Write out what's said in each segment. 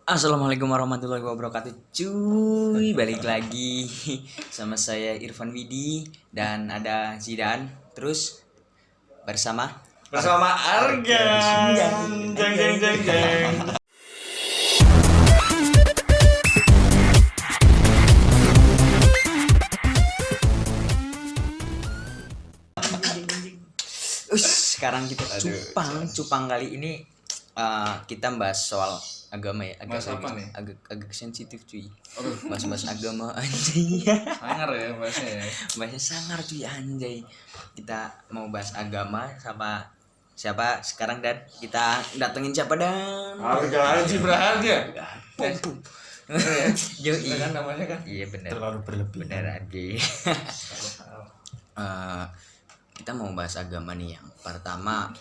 Assalamualaikum warahmatullahi wabarakatuh. Cuy, balik lagi sama saya Irfan Widi dan ada Zidan. Terus bersama Argan. Jeng. Sekarang kita cupang kali ini kita bahas soal agama ya, agak sensitif cuy. Bahas agama anjay. Sangar ya bahasnya ya. Bahasnya sangar cuy anjay. Kita mau bahas agama sama siapa sekarang, dan kita datengin siapa dan Harga Haji berharga. Yoi kan namanya kan. Iya benar. Terlalu berlebihan. Benar Haji. Kita mau bahas agama nih. Yang pertama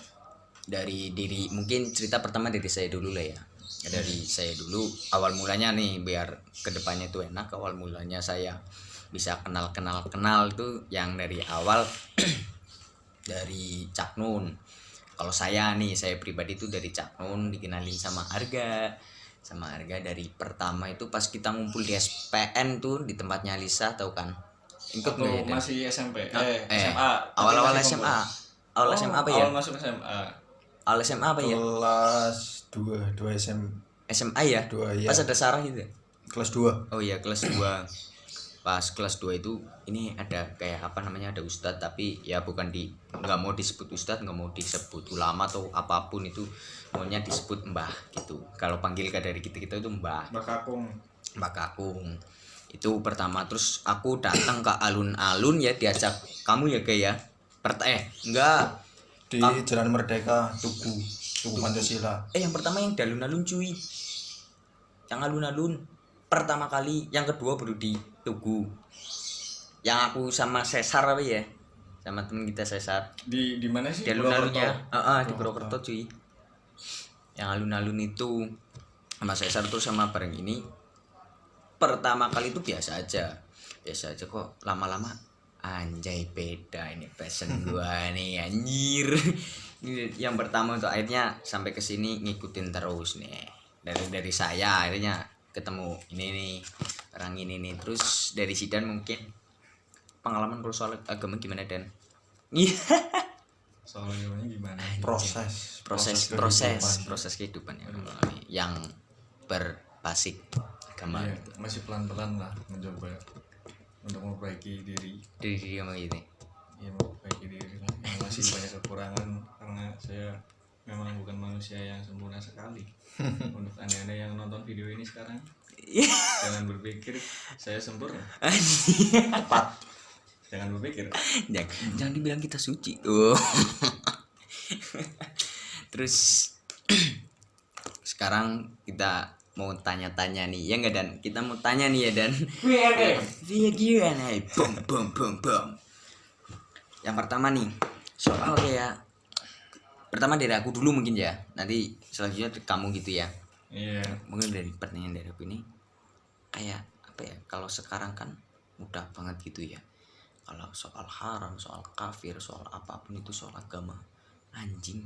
dari diri, mungkin cerita pertama dari saya dulu lah ya. Dari saya dulu, awal mulanya nih biar kedepannya tuh enak. Awal mulanya saya bisa kenal tuh yang dari awal dari Cak Nun. Kalau saya pribadi tuh dari Cak Nun dikenalin sama Arga dari pertama itu pas kita ngumpul di SPN tuh di tempatnya Lisa, tahu kan? Ikut nggak ya? Masih SMP. SMA. Awal SMA. Awal SMA apa ya? Awal masuk SMA. Awal SMA apa ya? Kelas 2 SMA ya? 2 ya. Pas ada Sarah gitu. Kelas 2. Oh iya, kelas 2. Pas kelas 2 itu ini ada kayak apa namanya, ada ustadz, tapi ya bukan nggak mau disebut ustadz, nggak mau disebut ulama atau apapun, itu maunya disebut mbah gitu. Kalau panggil dari kita itu mbah. Mbah Kakung. Itu pertama. Terus aku datang ke alun-alun ya, diajak kamu ya kayak ya. Enggak. Di Jalan Merdeka, Tugu Pancasila. Yang pertama yang di alun-alun cuy. Yang alun-alun pertama kali, yang kedua baru di Tugu. Yang aku sama Cesar apa ya? Sama temen kita Cesar. Di mana sih? Di alun-alunnya. Di Purwokerto cuy. Yang alun-alun itu sama Cesar tuh sama bareng ini. Pertama kali itu biasa aja kok. Lama-lama anjay beda ini passion gua nih anjir. Yang pertama untuk akhirnya sampai ke sini ngikutin terus nih. Dari saya akhirnya ketemu ini nih, orang ini nih. Terus dari Zidan mungkin pengalaman kalau soal agama gimana Dan? Soal agamanya gimana? Proses kehidupan yang berbasis agama ya, gitu. masih pelan-pelan lah mencoba untuk memperbaiki diri Sama gitu. Ya, memperbaiki diri lah. Masih banyak kekurangan karena saya memang bukan manusia yang sempurna sekali. Untuk anda yang nonton video ini sekarang, jangan berpikir saya sempurna. Jangan berpikir. Jangan dibilang kita suci. Terus sekarang kita mau tanya-tanya nih, ya enggak Dan? Kita mau tanya nih ya Dan. Q&A. Bom. Yang pertama nih, soal kayak pertama dari aku dulu mungkin ya. Nanti selanjutnya kamu gitu ya. Iya. Mungkin dari pertanyaan dari aku ini kayak apa ya? Kalau sekarang kan mudah banget gitu ya. Kalau soal haram, soal kafir, soal apapun itu, soal agama, anjing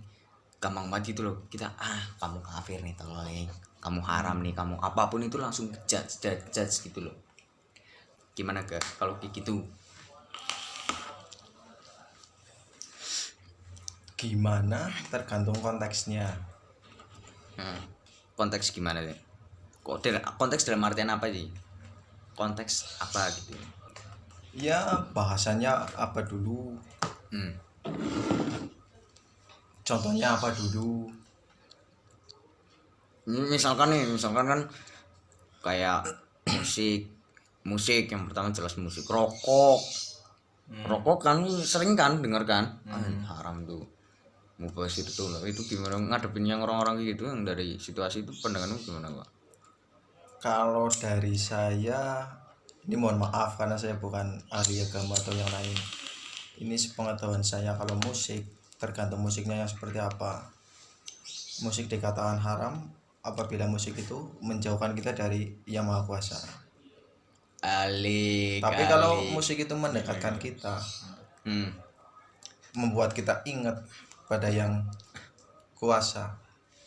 gampang banget gitu loh. Kita kamu kafir nih, tolong, kamu haram nih, kamu apapun itu langsung judge gitu loh. Gimana kalau kayak gitu? Gimana? Tergantung konteksnya. Konteks gimana deh? Konteks dalam artian apa sih? Konteks apa gitu? Ya bahasanya apa dulu? Contohnya apa dulu? Misalkan kan kayak musik yang pertama jelas musik. Rokok kan sering kan dengar kan? Haram tuh. Mubazir itu gimana ngadepin yang orang-orang gitu yang dari situasi itu, pandanganmu gimana Pak? Kalau dari saya, ini mohon maaf karena saya bukan ahli agama atau yang lain. Ini sepengetahuan saya, kalau musik tergantung musiknya yang seperti apa. Musik dikatakan haram apabila musik itu menjauhkan kita dari Yang Maha Kuasa. Tapi kalau musik itu mendekatkan kita, membuat kita ingat pada Yang Kuasa,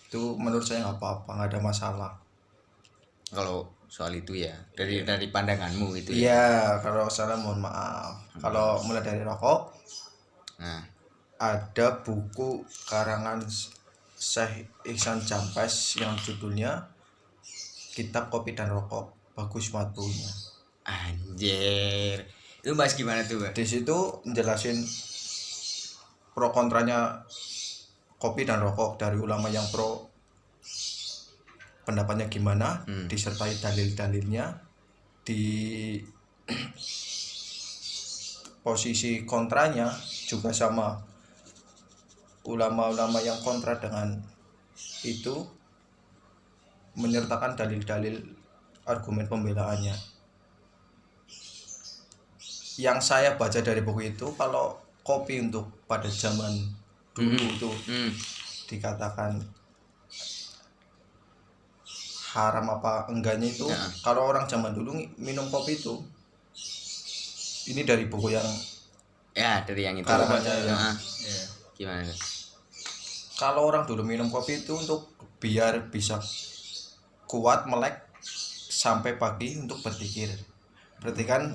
itu menurut saya nggak apa-apa, nggak ada masalah. kalau soal itu ya dari pandanganmu itu ya. Iya, kalau salah mohon maaf. Kalau mulai dari rokok, Nah, ada buku karangan Syekh Ihsan Jampes yang judulnya Kitab Kopi dan Rokok. Bagus banget bukunya. anjir. Itu bahas gimana tuh, Bang? Di situ menjelasin pro kontranya kopi dan rokok dari ulama yang pro, pendapatnya gimana, disertai dalil-dalilnya. Di posisi kontranya juga sama, ulama-ulama yang kontra dengan itu menyertakan dalil-dalil argumen pembelaannya. Yang saya baca dari buku itu, kalau kopi untuk pada zaman dulu itu dikatakan haram apa enggaknya itu, kalau orang zaman dulu minum kopi itu, ini dari buku yang Ya, dari yang itu. karangannya ya. Nah, Iya. gimana? Kalau orang dulu minum kopi itu untuk biar bisa kuat melek sampai pagi untuk berpikir. Berarti kan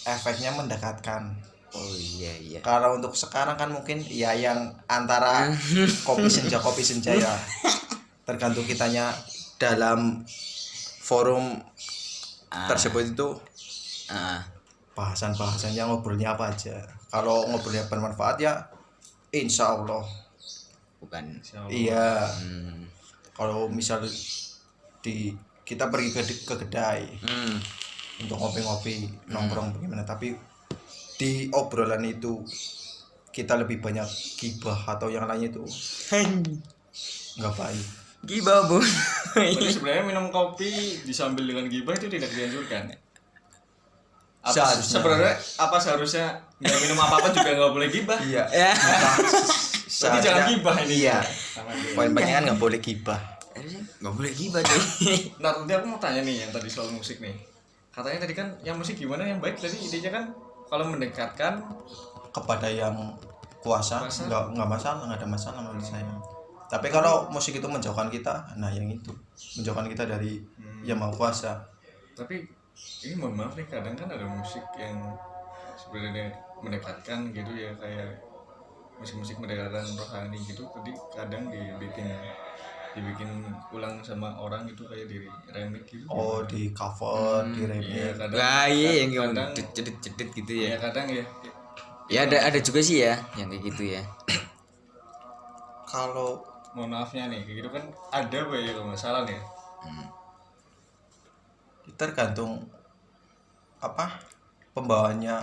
efeknya mendekatkan. Oh iya. Kalau untuk sekarang kan mungkin ya yang antara kopi senja ya. Tergantung kitanya dalam forum tersebut itu Ah, bahasan-bahasan yang ngobrolnya apa aja. Kalau ngobrolnya bermanfaat ya insya Allah. bukan. Insya Allah. Iya. Hmm. Kalau misal kita pergi ke kedai Hmm. untuk ngopi-ngopi nongkrong bagaimana, tapi di obrolan itu kita lebih banyak gibah atau yang lainnya itu nggak baik. Gibah, Bu. Berarti sebenarnya minum kopi disambil dengan gibah itu tidak dianjurkan. Apa Seharusnya. sebenarnya apa seharusnya nggak minum apa-apa juga nggak boleh gibah? Iya. Ya. Berarti jangan gibah ini. Iya. Sama dia. Poin pentingnya kan nggak boleh gibah. Harusnya nggak boleh gibah, cuy. Nah, tadi aku mau tanya nih yang tadi soal musik nih. Katanya tadi kan yang musik gimana yang baik tadi idenya kan kalau mendekatkan Kepada yang kuasa Kuasa. nggak masalah, nggak ada masalah menurut saya. Tapi kalau musik itu menjauhkan kita, nah yang itu menjauhkan kita dari yang maha kuasa. tapi ini mohon maaf nih kadang kan ada musik yang sebenarnya mendekatkan gitu ya kayak musik-musik mendekatkan rohani gitu tadi kadang dibikin ulang sama orang gitu kayak di remix gitu. Oh, di cover, di Iya, remix. kadang Wah, iya yang kadang cedit gitu ya ya. kadang ya Ya ada juga sih ya yang kayak gitu ya. Kalau mohon maafnya nih kayak gitu kan ada apa ya kalau nggak salah nih ya. tergantung apa pembawaannya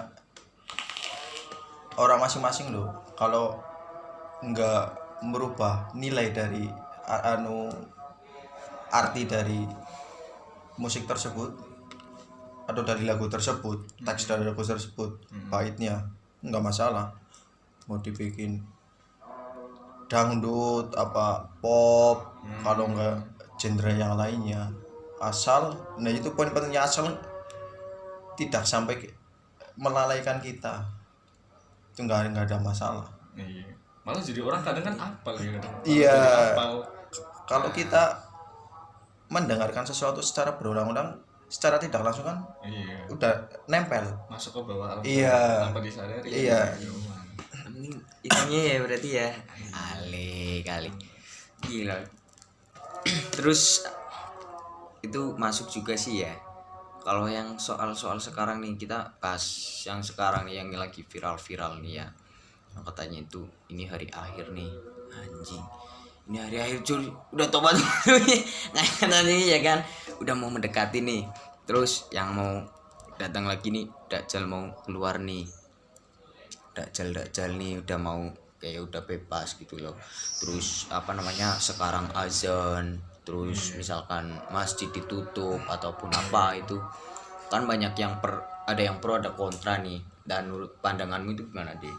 orang masing-masing loh. Kalau nggak merubah nilai dari arti dari musik tersebut atau dari lagu tersebut, teks dari lagu tersebut, baitnya nggak masalah. Mau dibikin dangdut apa pop, kalau nggak genre yang lainnya, asal nah itu poin pentingnya, asal tidak sampai melalaikan kita, itu nggak ada masalah. Iya. Malah jadi orang kadang kan apal ya kadang. Iya. Jadi apal. Kalau kita mendengarkan sesuatu secara berulang-ulang, secara tidak langsung kan Iya. udah nempel. Masuk ke bawah alam Iya. tanpa disadari. Iya. Penting itunya ya berarti ya. Kali. Gila. Terus itu masuk juga sih ya. Kalau yang soal sekarang nih kita bahas yang sekarang nih yang lagi viral nih ya. Yang katanya itu ini hari akhir nih. Anjing. Ini hari akhir cuy. Udah tobat dulu nih. Nah, nih ya kan. Udah mau mendekati nih. Terus yang mau datang lagi nih, Dajjal mau keluar nih. Dajjal nih udah mau kayak udah bebas gitu loh. Terus apa namanya sekarang azan, terus misalkan masjid ditutup ataupun apa itu kan banyak yang ada yang pro ada kontra nih. Dan menurut pandanganmu itu gimana deh?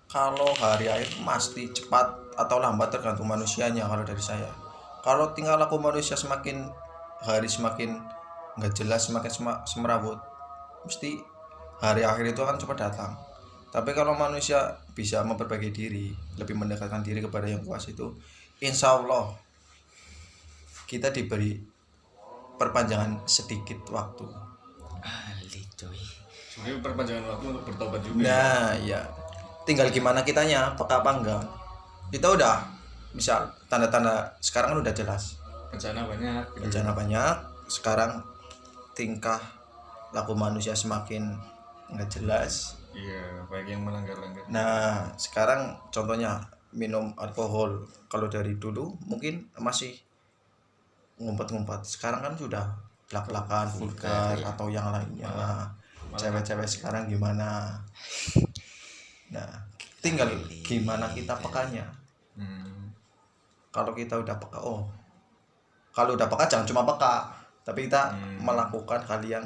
Kalau hari akhir pasti cepat atau lambat tergantung manusianya. Kalau dari saya, kalau tingkah laku manusia semakin hari semakin nggak jelas, semakin semerawut, mesti hari akhir itu akan cepat datang. Tapi kalau manusia bisa memperbaiki diri, lebih mendekatkan diri kepada yang kuasa itu, insya Allah kita diberi perpanjangan sedikit waktu. Ali coy. Sebenarnya perpanjangan waktu untuk bertobat juga. Nah, ya. Tinggal gimana kitanya, peka apa enggak. Kita udah misal tanda-tanda sekarang kan udah jelas. Bencana banyak. Gitu. Bencana banyak, sekarang tingkah laku manusia semakin enggak jelas. Iya, baik yang melanggar-langgar. Nah, sekarang contohnya minum alkohol. Kalau dari dulu mungkin masih ngumpet-ngumpet. Sekarang kan sudah belak-belakan, vulgar ya. atau yang lainnya. Cewek-cewek sekarang gimana? Nah, tinggal gimana kita pekanya. Kalau kita udah peka, kalau udah peka jangan cuma peka, tapi kita melakukan hal yang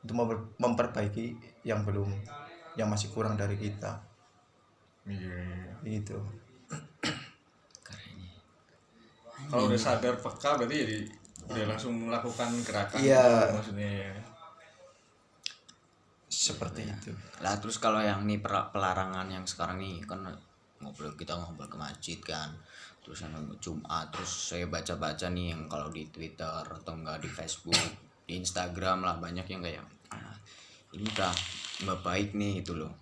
untuk memperbaiki yang masih kurang dari kita. Iya. Gitu. Kalau udah sadar peka berarti jadi udah langsung melakukan gerakan. Iya. Gitu, maksudnya ya. Seperti itu. Lah terus kalau yang nih pelarangan yang sekarang nih kan kita ngobrol ke masjid kan. Terus yang Jumat terus saya baca-baca nih yang kalau di Twitter atau enggak di Facebook, di Instagram lah banyak yang kayak ini udah nggak baik nih itu loh.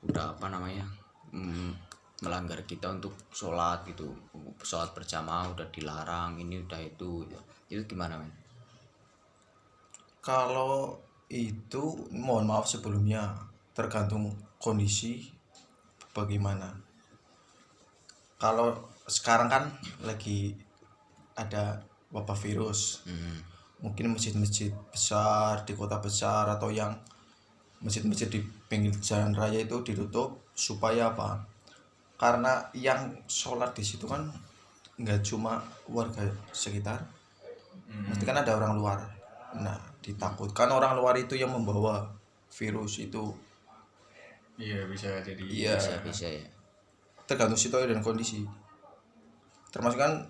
Udah apa namanya? Melanggar kita untuk sholat gitu. Sholat berjamaah udah dilarang, ini udah itu. Itu gimana, men? Kalau itu mohon maaf sebelumnya tergantung kondisi bagaimana. Kalau sekarang kan lagi ada wabah virus, mungkin masjid-masjid besar di kota besar atau yang masjid-masjid di pinggir jalan raya itu ditutup supaya apa? Karena yang sholat di situ kan nggak cuma warga sekitar, mesti kan ada orang luar. Nah, ditakutkan orang luar itu yang membawa virus itu. Iya, bisa jadi. Iya. Bisa ya. Tergantung situasi dan kondisi. Termasuk kan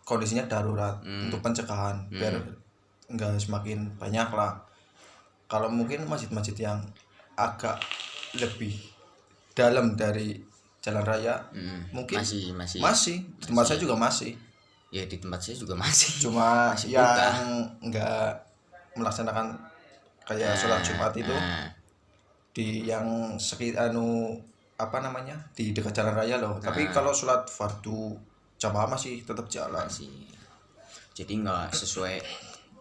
kondisinya darurat untuk pencegahan biar nggak semakin banyak lah. Kalau mungkin masjid-masjid yang agak lebih dalam dari jalan raya mungkin masih di tempat saya juga masih. Ya di tempat saya juga masih. Cuma masih yang buka. nggak melaksanakan kayak sholat Jumat itu di yang di dekat jalan raya loh. Tapi kalau sholat fardu jamaah masih tetap jalan. Masih. Jadi nggak sesuai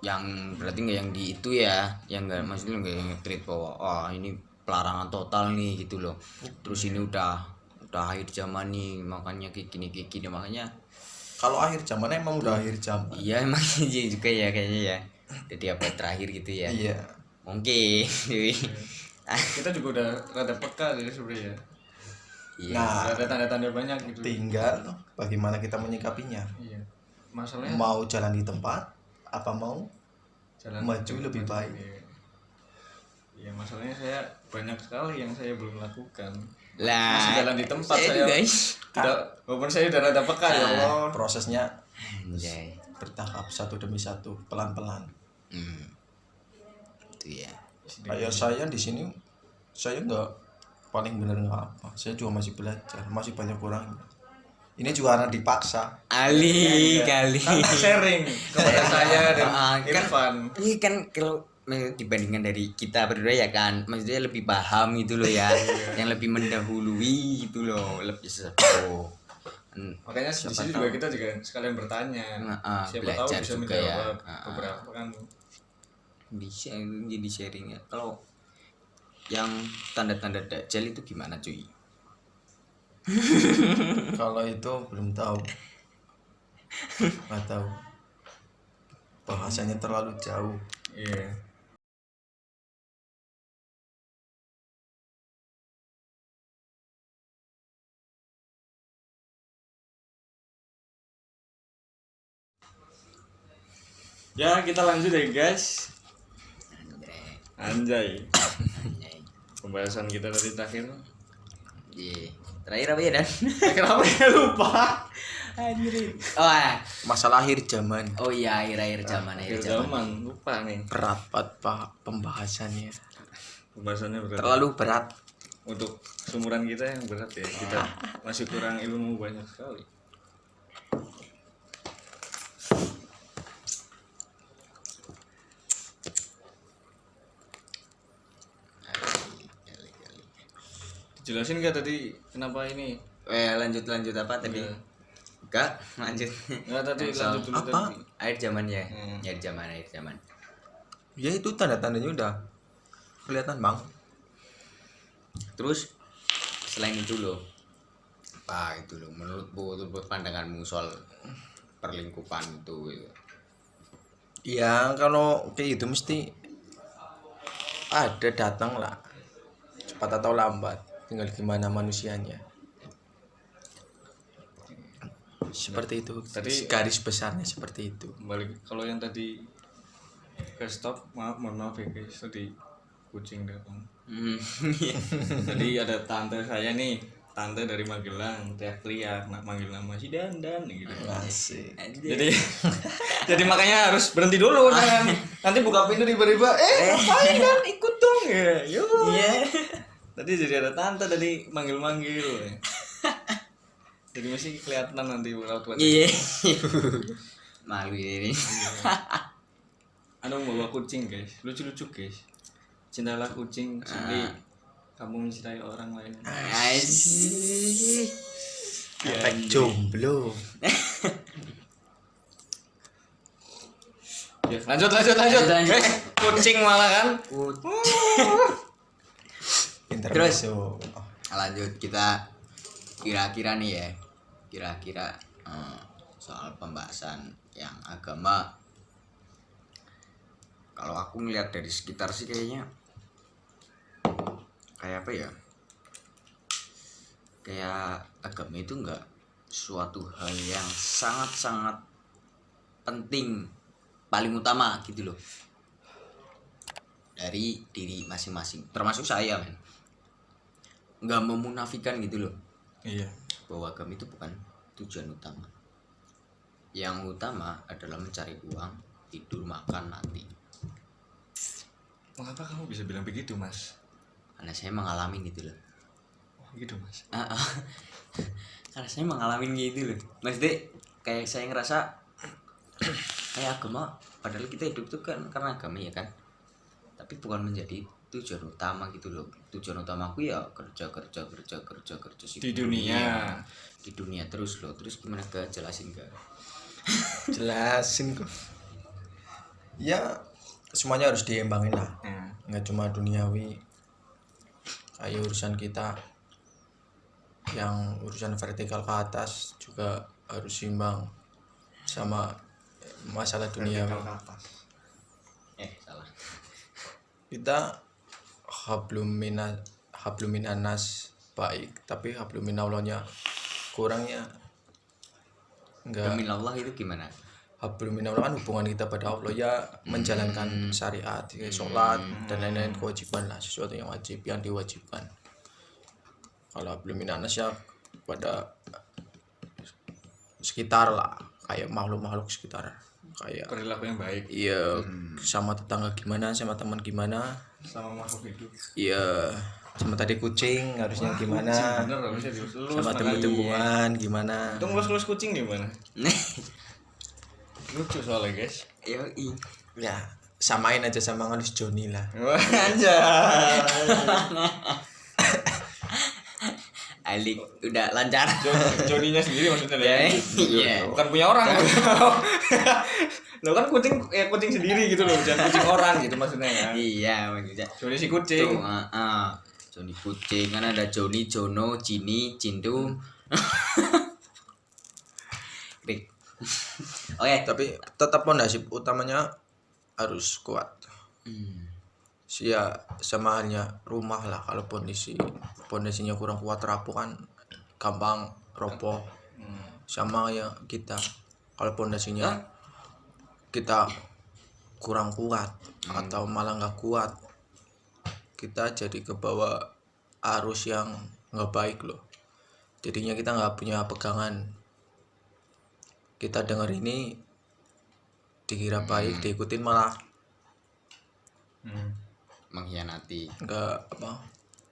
yang berarti nggak yang di itu ya, yang nggak maksudnya nggak yang treat bahwa ini pelarangan total nih gitu loh. Terus ini udah akhir zaman nih, makanya kayak gini makanya. Kalau akhir zaman emang udah akhir zaman. Iya emang iya juga ya kayaknya ya. Jadi apa terakhir gitu ya. Iya. Mungkin. Kita juga udah rada peka jadi sebenarnya. Iya. Nah, ada tanda-tanda banyak gitu. tinggal bagaimana kita menyikapinya. Iya. Masalahnya Mau jalan di tempat apa mau jalan maju lebih baik. Iya, masalahnya saya banyak sekali yang saya belum lakukan. Lah, Masih jalan di tempat saya. guys. Walaupun saya udah rada peka ya Allah. Prosesnya Anjay. bertahap satu demi satu, pelan-pelan. Itu ya. Kayak saya di sini saya nggak paling bener nggak apa. Saya juga masih belajar, masih banyak kurangnya. Ini juga anak dipaksa. Ali kali. Sharing kepada saya dan Irfan. Ini kan kalau dibandingkan dari kita berdua ya kan, maksudnya lebih paham gitu loh ya, yang lebih mendahului gitu loh, lebih sepuh. Makanya di sini juga kita juga sekalian bertanya. Siapa tahu belajar bisa juga menjawab ya. beberapa kan. Bisa jadi sharing ya. Kalau yang tanda-tanda Dajjal itu gimana cuy? Kalau itu belum tahu, nggak tahu. Bahasanya terlalu jauh. Iya. Ya kita lanjut ya guys. Anjay. Pembahasan kita dari terakhir. Iya. Terakhir apa ya Dan? Kenapa ya lupa? Anjir. Masalah akhir zaman. Oh iya akhir zaman Akhir zaman lupa nih. Berat banget Pak pembahasannya. Pembahasannya berat. Terlalu berat. Untuk seumuran kita yang berat ya. Kita masih kurang ilmu banyak sekali. jelasin nggak tadi kenapa ini? Lanjut apa tadi? Iya. Enggak, lanjut. Nggak tadi Soal lanjut dulu apa? tadi. air zaman ya. Hmm. Air zaman. Ya itu tanda-tandanya udah kelihatan bang. Terus selain itu loh, apa itu loh menurut pandanganmu soal perlingkupan itu gitu. Ya kalau kayak gitu mesti ada datang lah, cepat atau lambat, tinggal gimana manusianya. Seperti itu. Tadi- Garis besarnya seperti itu. Balik kalau yang tadi ke stop, mohon maaf ya guys, tadi kucing datang. Iya. Jadi ada tante saya nih, tante dari Magelang, teriak-teriak nak manggil nama si Dandan gitu. Asik. Jadi jadi makanya harus berhenti dulu kan. Nanti buka pintu tiba-tiba ngapain kan ikut dong ya. Yo. Iya. Tadi jadi ada tante tadi manggil-manggil. Jadi mesti kelihatan nanti lewat wajah. Iya. Malu ini. Anu bawa kucing guys, lucu-lucu guys. Cintalah kucing seperti kamu mencintai orang lain. Asik. Efek jomblo. Ya, lanjut. Guys, kucing malah kan. Pinter Terus? masuk. Lanjut kita kira-kira nih ya. Kira-kira soal pembahasan yang agama. Kalau aku ngeliat dari sekitar sih kayaknya kayak apa ya? Kayak agama itu enggak suatu hal yang sangat-sangat penting, paling utama gitu loh. Dari diri masing-masing, termasuk saya, men. Enggak memunafikan gitu loh. Iya. Bahwa agama itu bukan tujuan utama. Yang utama adalah mencari uang, tidur, makan, mati. Mengapa kamu bisa bilang begitu, Mas? Karena saya mengalami gitu loh. Oh, gitu, Mas. Karena saya mengalami gitu loh. Maksudnya kayak saya ngerasa kayak agama, padahal kita hidup tuh kan karena agama ya kan. Tapi bukan menjadi tujuan utama gitu loh. Tujuan utamaku ya kerja Di dunia. Di dunia terus loh. Terus gimana gak jelasin gak? Jelasin kok. Ya semuanya harus diimbangin lah. Nah, Nggak cuma duniawi, kayak urusan kita yang urusan vertikal ke atas juga harus seimbang sama masalah duniawi. vertikal ke atas. Salah. Kita habluminanas baik, tapi habluminallahnya kurangnya enggak. Demi Allah itu gimana? Habluminallah kan hubungan kita pada Allah ya, menjalankan syariat, ya, sholat dan lain-lain kewajiban lah, sesuatu yang wajib yang diwajibkan. Kalau habluminanas ya pada sekitar lah, kayak makhluk-makhluk sekitar, kayak Perilaku yang baik iya sama tetangga gimana, sama teman gimana, sama makhluk hidup. iya sama tadi kucing harusnya gimana, Bener harusnya dielus. sama tumbuh-tumbuhan gimana. Itu ngelus-ngelus kucing gimana? Lucu soalnya, guys. Yoi. Ya samain aja sama ngelus Joni lah. Wah, anjay. Alik udah lancar. Joninya sendiri maksudnya Ya, ya. iya. Bukan punya orang. Lo kan kucing kucing sendiri gitu loh, jangan kucing orang gitu maksudnya ya. Iya maksudnya. Joni si kucing. Tuh, Joni kucing kan ada Joni, Jono, Cini, Cintu. Rik. Oke. Tapi tetap pondasi utamanya harus kuat. Ya sama halnya rumah lah, kalau pondasinya kurang kuat, rapuh kan gampang roboh. Sama ya kita, kalau pondasinya kita kurang kuat atau malah nggak kuat, kita jadi ke bawah arus yang nggak baik loh. Jadinya kita nggak punya pegangan. Kita dengar ini dikira baik, diikutin malah Mengkhianati. nggak apa,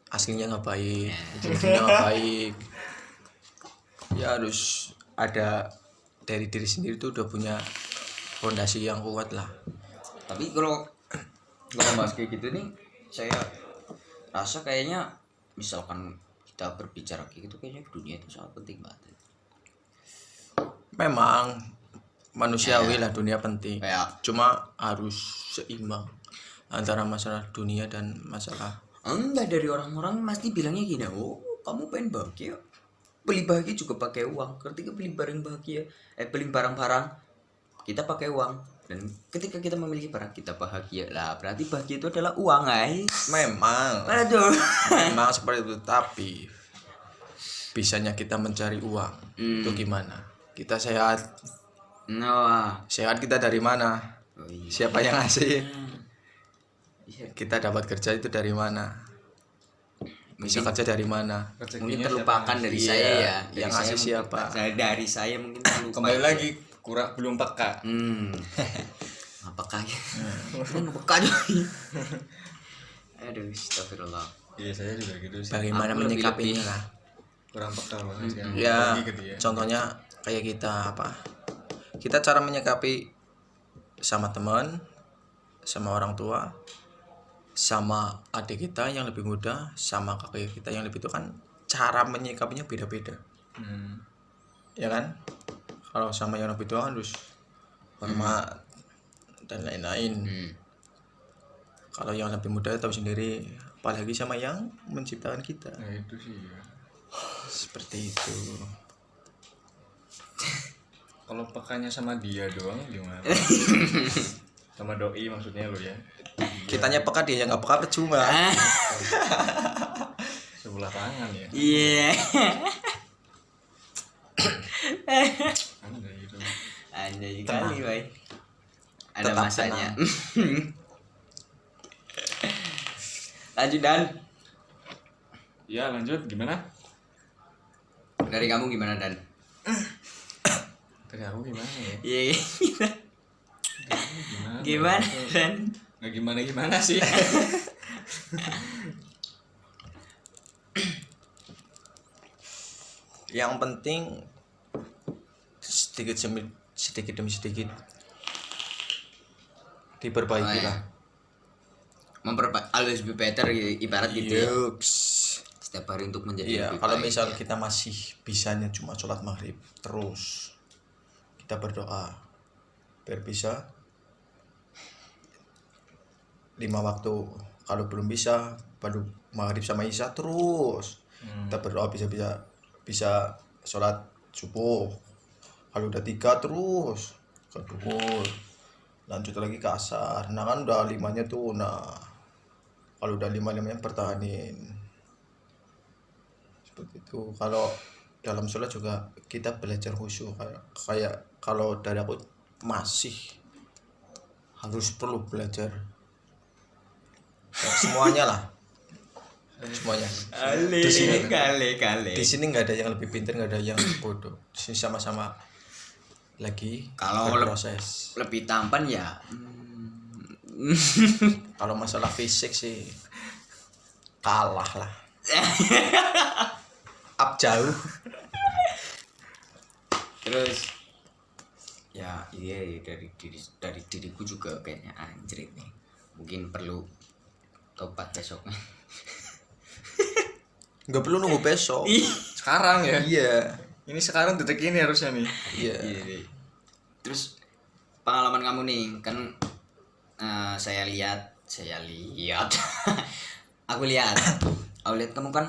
aslinya nggak baik, ujung-ujungnya nggak baik. Ya harus ada dari diri sendiri tuh udah punya fondasi yang kuat lah. Tapi kalau bahas kayak gitu nih, saya rasa kayaknya misalkan kita berbicara kayak gitu, kayaknya dunia itu sangat penting banget. Memang manusiawi lah, dunia penting. Kayak Cuma harus seimbang antara masalah dunia dan masalah enggak, dari orang-orang pasti bilangnya gini, oh kamu pengen bahagia, beli bahagia juga pakai uang. Ketika beli barang bahagia, beli barang-barang kita pakai uang, dan ketika kita memiliki barang kita bahagia lah, berarti bahagia itu adalah uang, guys. memang Aduh. memang seperti itu. Tapi bisanya kita mencari uang itu gimana? Kita sehat kita dari mana? Oh, iya. Siapa yang ngasih? Iya. Kita dapat kerja itu dari mana? Bisa kerja dari mana? Mungkin Rezekinya terlupakan siapa dari Iya, saya ya. yang Dari ngasih saya siapa? Dari saya mungkin terlupa. Kembali lagi belum peka. Apakah ya? Kan peka juga. Aduh, astagfirullah. Iya, saya juga gitu sih. Bagaimana Aku lebih- menyikapinya lah? Kurang peka banget sih. Ya, Apalagi ke dia. contohnya kayak kita kita cara menyikapi sama teman, sama orang tua, sama adik kita yang lebih muda, sama kakak kita yang lebih tua, kan cara menyikapinya beda-beda, ya kan? Kalau sama yang lebih tua kan harus hormat dan lain-lain. Kalau yang lebih muda tahu sendiri, apalagi sama yang menciptakan kita. Nah, itu sih ya. Seperti itu. Kalau pekanya sama dia doang gimana? Sama doi maksudnya lo ya. Kitanya peka, dia yang nggak peka percuma. Sebelah tangan ya. Iya. Anda gitu. Anjay Tenang. kali, boy. Ada Tetap masanya. Lanjut, Dan. Ya, lanjut gimana? Dari kamu gimana, Dan? Tadi aku gimana ya? Iya. Gimana? Gimana, Dan? Nggak gimana sih? Yang penting sedikit demi sedikit diperbaiki lah. Always be better, ibarat gitu ya. Yuks. Setiap hari untuk menjadi Iya, lebih kalau baik, misal ya. kita masih bisanya cuma sholat maghrib terus, kita berdoa biar bisa 5 waktu. Kalau belum bisa, baru maghrib sama isya terus. Kita berdoa bisa sholat subuh. Kalau udah 3 terus ke duhur, lanjut lagi ke asar. Nah kan udah 5-nya tuh. Nah kalau udah 5-5-nya pertahanin seperti itu. Kalau dalam sholat juga kita belajar khusyuk, kayak kalau dari aku masih harus perlu belajar ya, semuanya lah, semuanya. Di sini di sini nggak ada yang lebih pintar, nggak ada yang bodoh. Di sini sama-sama lagi Kalau berproses. lebih tampan ya. Kalau masalah fisik sih kalah lah. Up jauh. Terus ya iya, dari diriku juga kayaknya anjrit nih. Mungkin perlu tobat besok. Nggak perlu nunggu besok. Sekarang ya? Iya. Ini sekarang detik ini harusnya nih. Iya. Iya. Terus pengalaman kamu nih kan, saya lihat aku lihat kamu kan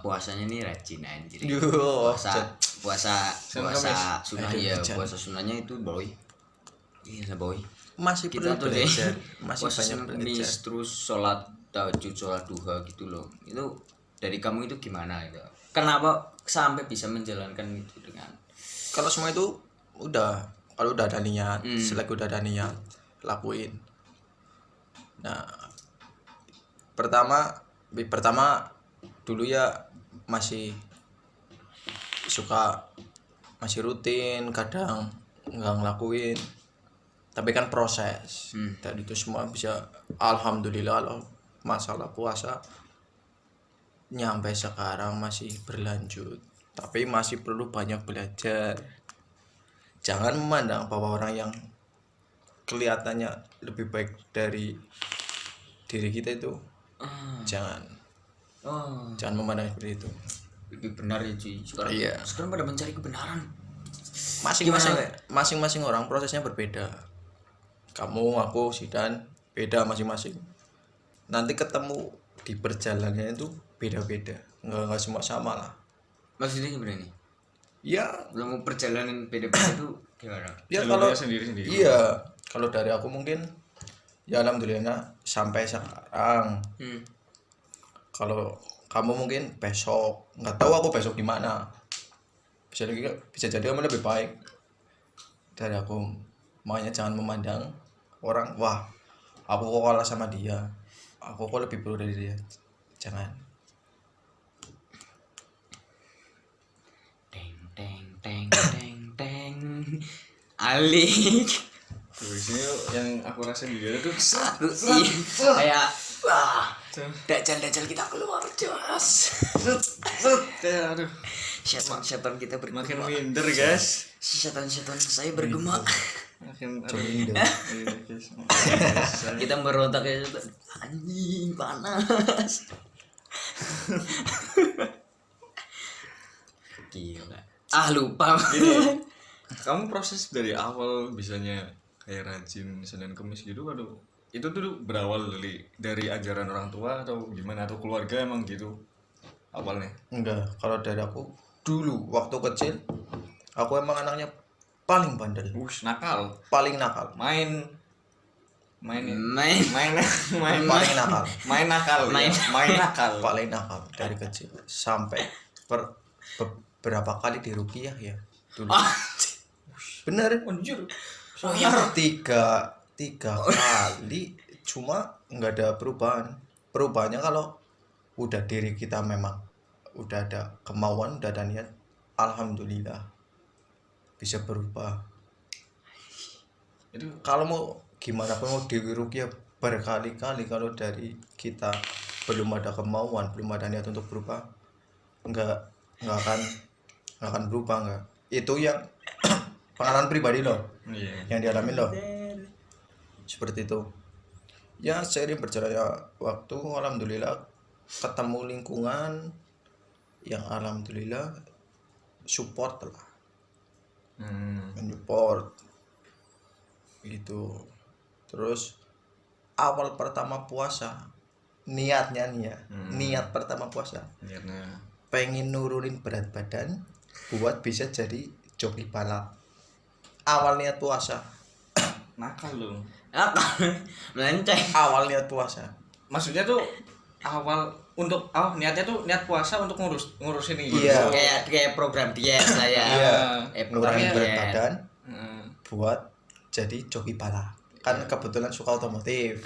puasanya nih rajin anjir. Yo, puasa sunnah Aduh, ya, hujan. puasa sunnahnya itu boy. Iya boy. masih Kita perlu tuh deh belajar, masih puasa banyak Senin belajar. Kamis, terus sholat tahajud, sholat duha gitu loh. Itu dari kamu itu gimana itu? Kenapa sampai bisa menjalankan itu dengan Kalau semua itu kalau udah ada niat, selagi udah ada niat, lakuin. Nah, pertama dulu ya masih rutin, kadang nggak ngelakuin, tapi kan proses. Dan itu semua bisa, alhamdulillah loh, masalah puasa nyampe sekarang masih berlanjut, tapi masih perlu banyak belajar. Jangan memandang bahwa orang yang kelihatannya lebih baik dari diri kita itu, jangan. Oh, Jangan memandang seperti itu. lebih benar ya cuy. Sekarang Iya. sekarang pada mencari kebenaran. Masing-masing orang prosesnya berbeda. Kamu, aku, Sidan beda masing-masing. Nanti ketemu di perjalanannya itu beda-beda. Nggak semua sama lah. Maksudnya gimana nih? Ya, Belum perjalanan beda-beda tuh gimana? ya Jalurnya kalau sendiri-sendiri. iya, kalau dari aku mungkin ya alhamdulillah sampai sekarang. Kalau kamu mungkin besok, nggak tahu aku besok di mana. Bisa jadi kamu lebih baik dari aku. Makanya jangan memandang orang, wah aku kok kalah sama dia, aku kok lebih buruk dari dia. Jangan. Teng. Alik. Tuh, sini yang aku rasain di dia tuh Aku kayak wah. Dajjal kita keluar jos. kayak aduh Setan kita makin bergema. minder guys. Setan saya bergema. Makin aduh. Minder. Iya, guys. Kita berontak ya setan. Anjing panas. Gila. Lupa. Gini, kamu proses dari awal bisanya kayak rajin Senin Kemis gitu, aduh itu tuh berawal dari ajaran orang tua atau gimana, atau keluarga emang gitu awalnya? Enggak, kalau dari aku dulu waktu kecil aku emang anaknya paling bandel, Nakal, paling nakal, main Main. paling nakal, main nakal, Main. ya. Main nakal. paling nakal dari kecil sampai beberapa kali di Rukiah ya dulu. Bener, Anjir. tiga kali, cuma nggak ada perubahannya kalau udah diri kita memang udah ada kemauan, udah ada niat, alhamdulillah bisa berubah. Itu Kalau mau gimana pun mau diruqyah berkali-kali, kalau dari kita belum ada kemauan, belum ada niat untuk berubah, nggak akan berubah. Nggak, itu yang pengalaman pribadi loh, iya. yang dialami loh, seperti itu. Ya seiring berjalannya waktu, alhamdulillah ketemu lingkungan yang alhamdulillah support lah, menyupport gitu. Terus awal pertama puasa, niatnya nih ya, niat pertama puasa Niatnya pengen nurunin berat badan buat bisa jadi joki balap. Awal niat puasa, nakal loh. Melenceng. awal niat puasa. Maksudnya tuh awal untuk niatnya tuh niat puasa untuk ngurusin ini. Iya. Kayak program diet saya. Iya, program nurangin berat diet. badan Heeh. buat jadi joki balap. Kan kebetulan suka otomotif.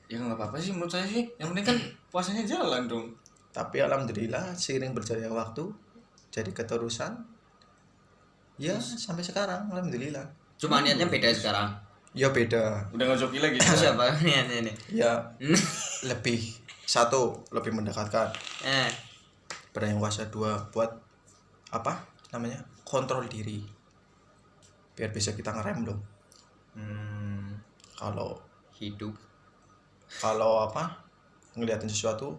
Ya nggak apa-apa sih menurut saya sih. Yang penting kan puasanya jalan dong. Tapi alhamdulillah seiring berjalannya waktu jadi keterusan. Ya sampai sekarang alhamdulillah. Cuma niatnya beda sekarang. Ya beda. Udah nggak joki lagi. Terus apa niatnya nih? Ya lebih mendekatkan. Berani puasa 2 buat apa namanya, kontrol diri biar bisa kita ngerem dong. Hidup. Kalau apa ngeliatin sesuatu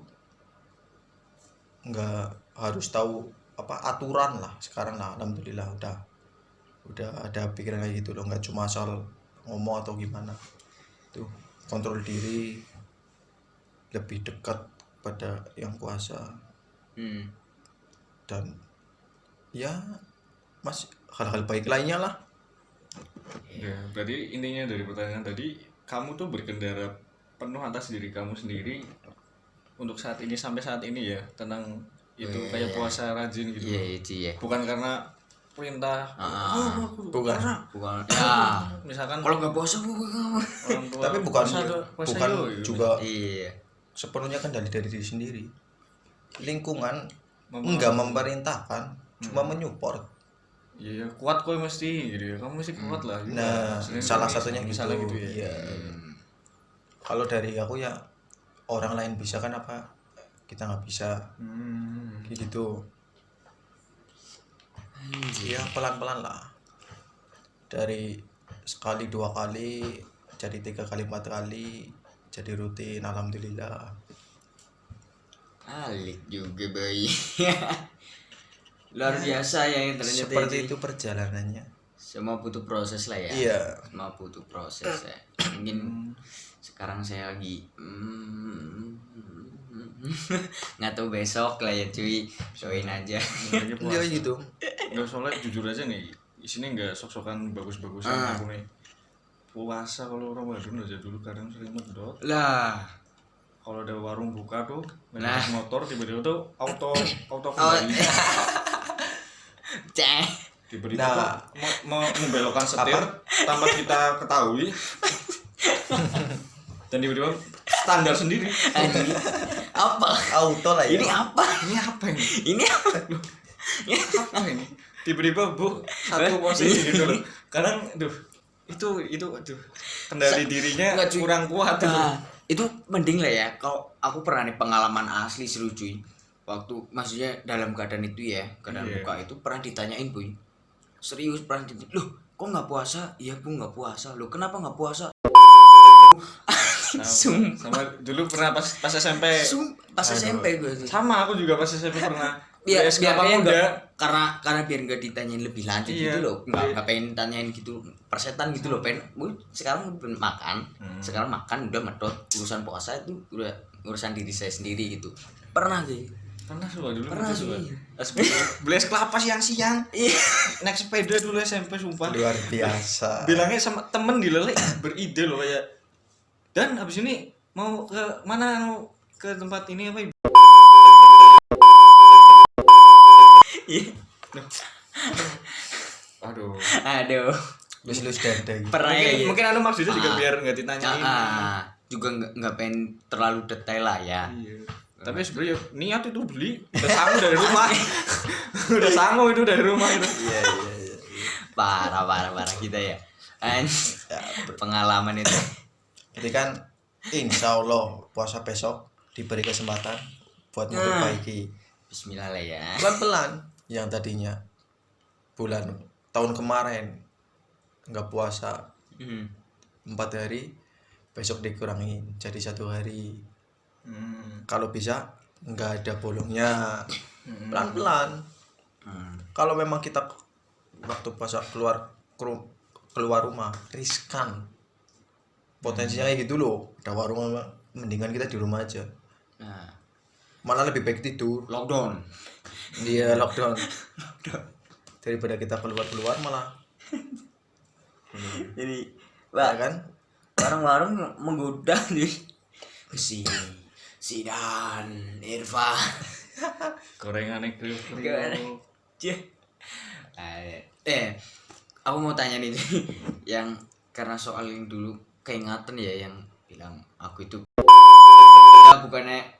nggak harus tahu apa aturan lah sekarang lah, alhamdulillah udah ada pikiran kayak gitu loh, nggak cuma asal ngomong atau gimana. Tuh kontrol diri, lebih dekat pada yang kuasa. Dan ya masih hal-hal baik lainnya lah. Ya, berarti intinya dari pertanyaan tadi, kamu tuh berkendara penuh atas diri kamu sendiri untuk saat ini, sampai saat ini ya, tentang itu kayak puasa rajin gitu. Iya itu ya. Bukan karena perintah. Bukan. Ya. Misalkan Kalau nggak puasa orang tua. Tapi bukan puasa bukan yuk, gitu. juga Iya. sepenuhnya kan dari diri sendiri. Lingkungan Memang- enggak memerintahkan, cuma menyupport. Iya, kuat kok mesti gitu ya. Kamu mesti kuat lah. Gitu. Nah, Senin salah Kamis, satunya misalnya gitu. gitu ya. Iya. Kalau dari aku ya orang lain bisa kan apa kita nggak bisa, kayak gitu. Ya pelan-pelan lah. Dari sekali 2 kali jadi 3 kali 4 kali jadi rutin, alhamdulillah. Alik juga bayi. Luar biasa ya ternyata. Seperti ini. itu perjalanannya. Semua butuh proses lah ya. Iya. Semua butuh proses ya. Mungkin sekarang saya lagi nggak tahu besok lah ya cuy. Doain aja. Lagi Iya puasa. gitu. Nggak, soalnya jujur aja nih, di sini nggak sok-sokan bagus-bagusan aku nih. Puasa kalau Ramadan aja dulu kadang sering medot. Lah. Kalau ada warung buka tuh, Nah. naik motor tiba-tiba tuh auto kembali. Ceng. Tiba-tiba Nah. tuh membelokkan setir tanpa kita ketahui. Dan tiba-tiba standar sendiri. Anjing. Apa? Auto lah ya. Ini apa? Ini apa ini? Ini apa? Apa ini? Tiba-tiba bu satu posisi gitu loh. Kadang, itu aduh, kendali dirinya Nggak, cuy. kurang kuat tuh. Nah, itu mending lah ya. Kalau aku pernah nih pengalaman asli seru cuy. Waktu maksudnya dalam keadaan itu ya, keadaan Iya. buka itu pernah ditanyain boy. Serius pernah ditanyain. Loh, kok nggak puasa? Iya bu nggak puasa. Loh, kenapa nggak puasa? Sama dulu pernah pas SMP. Pas SMP gue tuh. Sama aku juga pas SMP pernah. Biar PS biar Kelapa kayak Muda. karena biar nggak ditanyain lebih lanjut Iya. gitu loh, nggak pengen tanyain gitu persetan gitu loh, pengen sekarang makan, sekarang makan udah medot, urusan puasa itu udah urusan diri saya sendiri gitu. Pernah gitu. Pernah suka dulu. Pernah suka. sih. Beli es kelapa siang-siang. Iya. Naik sepeda dulu SMP sumpah. Luar biasa. Bilangnya sama temen dileleh beride loh kayak. Dan habis ini mau ke mana, mau ke tempat ini apa? Iya. Aduh. Aduh. Lus-lus dada gitu. Pernah ya. Mungkin, mungkin anu maksudnya juga Ah. biar nggak ditanyain. Juga nggak pengen terlalu detail lah ya. Iya. Tapi sebenarnya niat itu beli udah sangu dari rumah. Udah sangu itu dari rumah itu. Iya. Parah kita ya. Pengalaman itu. Jadi kan insya Allah puasa besok diberi kesempatan buat memperbaiki Bismillah lah ya. pelan-pelan yang tadinya tahun kemarin nggak puasa 4 hari, besok dikurangin jadi 1 hari. Kalau bisa nggak ada bolongnya, pelan-pelan. Kalau memang kita waktu puasa keluar rumah riskan, potensinya kayak gitu loh. Ada warung, mendingan kita di rumah aja, Nah, malah lebih baik tidur. lockdown. Dia lockdown daripada kita keluar malah Jadi, ya kan. warung-warung menggoda nih. Si Dan Irfan. Gorengannya kriuk. Cih. Aku mau tanya nih yang karena soal yang dulu keingatan ya, yang bilang aku itu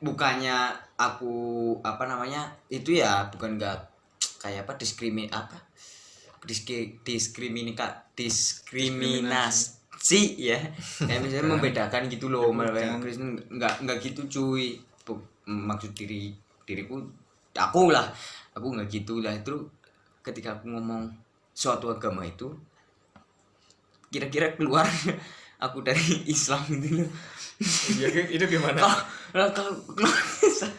bukannya aku apa namanya itu ya, bukan nggak kayak apa diskriminasi ya, kayak misalnya membedakan gitu loh, membedakan Kristen nggak gitu cuy. Maksud diriku aku nggak gitu lah. Itu ketika aku ngomong suatu agama itu kira-kira keluar aku dari Islam gitu loh. Iya, itu gimana? Kalau keluar Islam.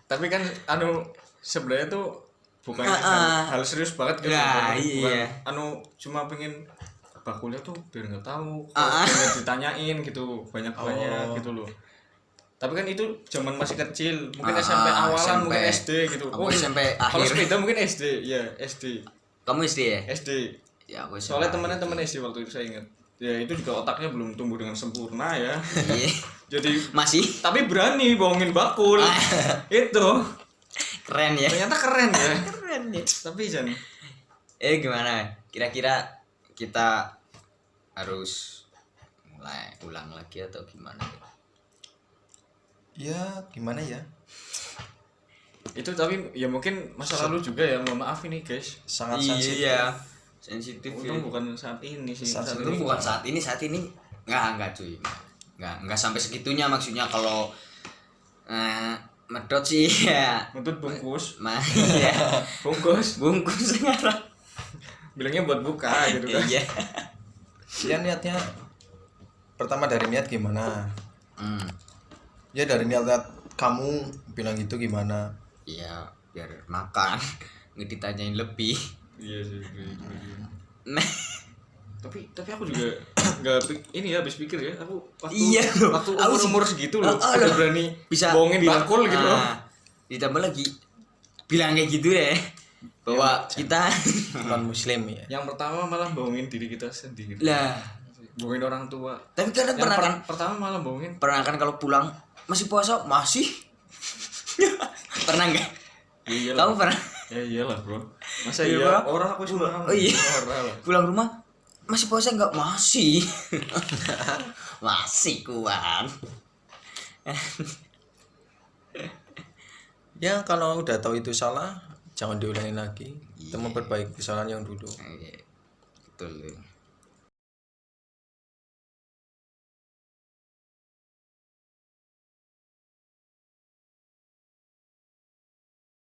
Tapi kan anu sebenarnya tuh bukan hal serius banget gitu. Nah, bukan iya. Anu cuma pengen bakulnya tuh biar nggak tahu, pengen ditanyain gitu banyak-banyak gitu loh. Tapi kan itu zaman masih kecil, mungkin SMP awalan, SMP. mungkin SD gitu. Aku SMP Kalau akhir. sepeda mungkin SD, ya SD. Kamu SD ya? SD. Ya aku SMP. Soalnya teman SD waktu itu saya ingat. Ya itu juga otaknya belum tumbuh dengan sempurna ya. Iya. Jadi Masih tapi berani bohongin bakul. Itu keren ya. ternyata keren ya. Keren ya. Tapi Jan, Gimana? Kira-kira kita harus mulai ulang lagi atau gimana? Ya gimana ya, itu tapi ya mungkin masa lalu juga ya, mohon maaf ini guys. sangat sensitif. Iya. Sensitif. Untung bukan saat ini sih. Saat Itu bukan saat ini enggak cuy. Enggak sampai segitunya maksudnya. Kalau medot sih ya. Untuk bungkus, Iya. bungkus sekarang. bilangnya buat buka gitu kan. Iya. Ya niatnya pertama dari niat gimana, ya dari niat kamu bilang gitu gimana? Ya biar makan nggak ditanyain lebih. Iya sih gue. Nah, Tapi aku juga ini ya habis pikir ya, aku waktu Iya, loh. waktu Aku umur segitu loh Ah, udah loh. berani bisa bohongin di lakul gitu loh. ditambah lagi bilang kayak gitu deh bahwa kita Non muslim ya. Yang pertama malah bohongin diri kita sendiri, lah, bohongin orang tua. tapi kadang Yang pernah kan pertama malah bohongin. kalau pulang masih puasa masih pernah nggak Iya kamu lah. pernah Ya iyalah bro. Masa Iya, iya Bro. orang aku cuma Oh, iya. orang lah. pulang rumah masih puasa nggak masih masih kuat. Ya kalau udah tahu itu salah, jangan diulangi lagi. Kita Iya. memperbaiki kesalahan yang dulu. Oke, betul.